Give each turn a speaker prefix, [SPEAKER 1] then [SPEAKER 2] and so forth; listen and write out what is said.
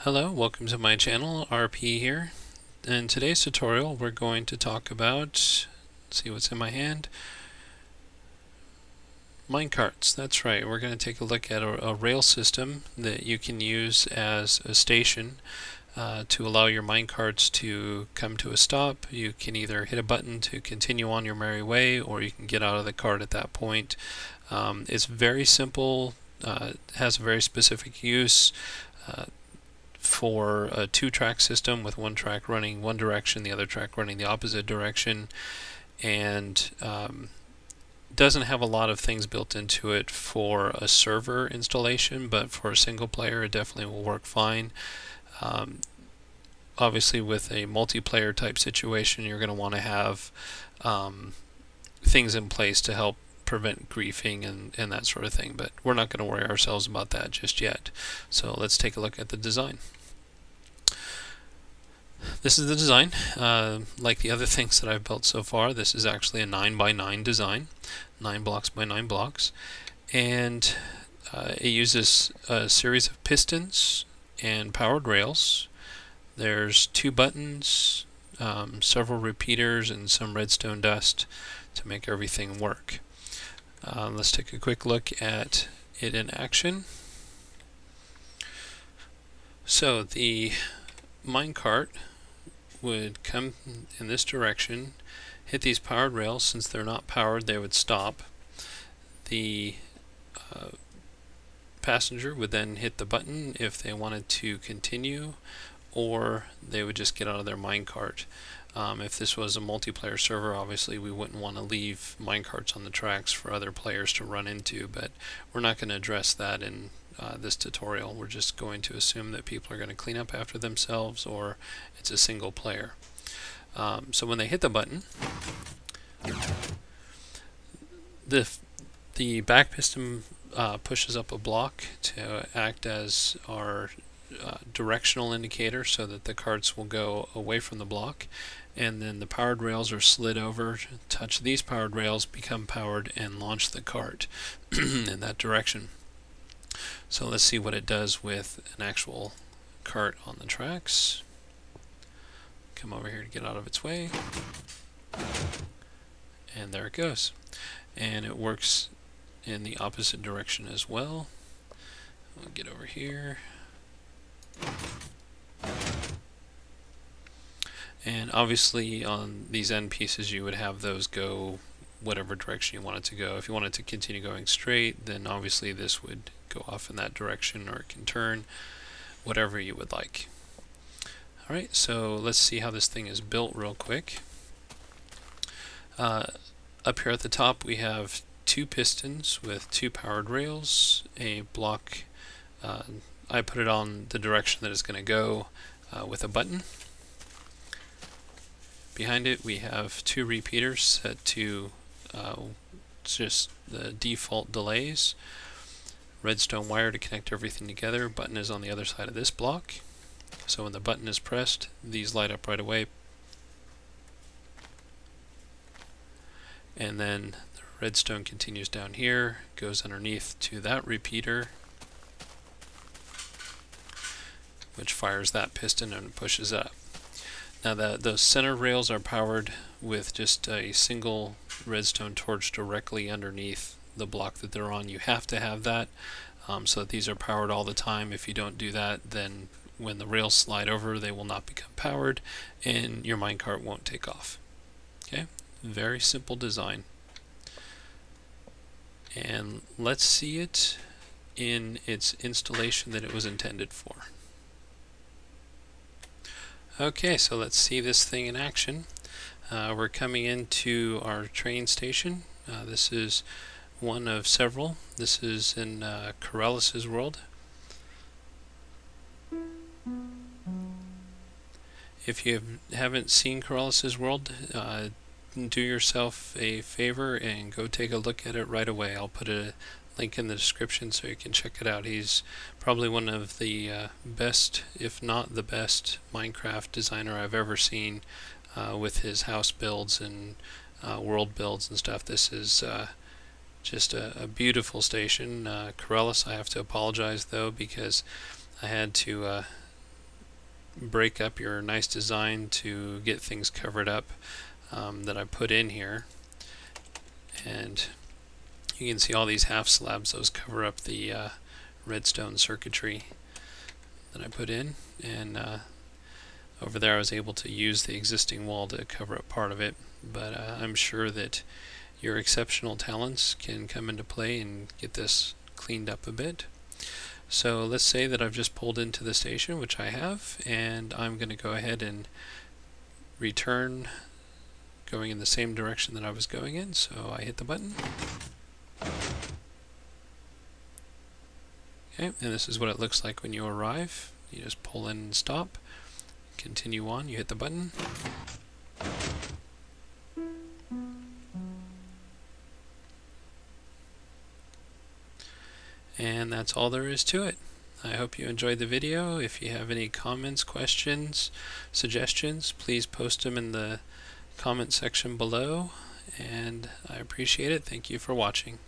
[SPEAKER 1] Hello, welcome to my channel, RP here. In today's tutorial we're going to talk about, let's see what's in my hand, minecarts. That's right, we're going to take a look at a rail system that you can use as a station to allow your minecarts to come to a stop. You can either hit a button to continue on your merry way, or you can get out of the cart at that point. It's very simple, has a very specific use. For a two-track system with one track running one direction, the other track running the opposite direction, and doesn't have a lot of things built into it for a server installation, but for a single player it definitely will work fine. Obviously with a multiplayer type situation you're going to want to have things in place to help prevent griefing and that sort of thing, but we're not going to worry ourselves about that just yet. So let's take a look at the design. This is the design. Like the other things that I've built so far, this is actually a 9x9 design, 9 blocks by 9 blocks, and it uses a series of pistons and powered rails. There's 2 buttons, several repeaters, and some redstone dust to make everything work. Let's take a quick look at it in action. So the minecart would come in this direction, hit these powered rails. Since they're not powered, they would stop. The passenger would then hit the button if they wanted to continue, or they would just get out of their minecart. If this was a multiplayer server, obviously we wouldn't want to leave minecarts on the tracks for other players to run into, but we're not going to address that in this tutorial. We're just going to assume that people are going to clean up after themselves, or it's a single player. So when they hit the button, the back piston pushes up a block to act as our directional indicator so that the carts will go away from the block, and then the powered rails are slid over, touch these powered rails, become powered, and launch the cart in that direction. So let's see what it does with an actual cart on the tracks. Come over here to get out of its way, and there it goes. And it works in the opposite direction as well. We'll get over here. And obviously on these end pieces you would have those go whatever direction you want it to go. If you want it to continue going straight, then obviously this would go off in that direction, or it can turn, whatever you would like. Alright, so let's see how this thing is built real quick. Up here at the top we have 2 pistons with 2 powered rails, a block. I put it on the direction that it's going to go with a button. Behind it we have 2 repeaters set to just the default delays. Redstone wire to connect everything together. Button is on the other side of this block. So when the button is pressed, these light up right away. And then the redstone continues down here, goes underneath to that repeater, which fires that piston and pushes up. Now those center rails are powered with just a single redstone torch directly underneath the block that they're on. You have to have that so that these are powered all the time. If you don't do that, then when the rails slide over, they will not become powered and your minecart won't take off. Okay, very simple design. And let's see it in its installation that it was intended for. Okay, so let's see this thing in action. We're coming into our train station. This is one of several. This is in Corellis's world. If you haven't seen Corellis's world, do yourself a favor and go take a look at it right away. I'll put a link in the description so you can check it out. He's probably one of the best, if not the best, Minecraft designer I've ever seen with his house builds and world builds and stuff. This is just a beautiful station. Corellis, I have to apologize though, because I had to break up your nice design to get things covered up that I put in here. And you can see all these half slabs, those cover up the redstone circuitry that I put in, and over there I was able to use the existing wall to cover up part of it, but I'm sure that your exceptional talents can come into play and get this cleaned up a bit. So let's say that I've just pulled into the station, which I have, and I'm going to go ahead and return going in the same direction that I was going in. So I hit the button. Okay, and this is what it looks like when you arrive. You just pull in and stop, continue on, you hit the button. And that's all there is to it. I hope you enjoyed the video. If you have any comments, questions, suggestions, please post them in the comment section below, and I appreciate it. Thank you for watching.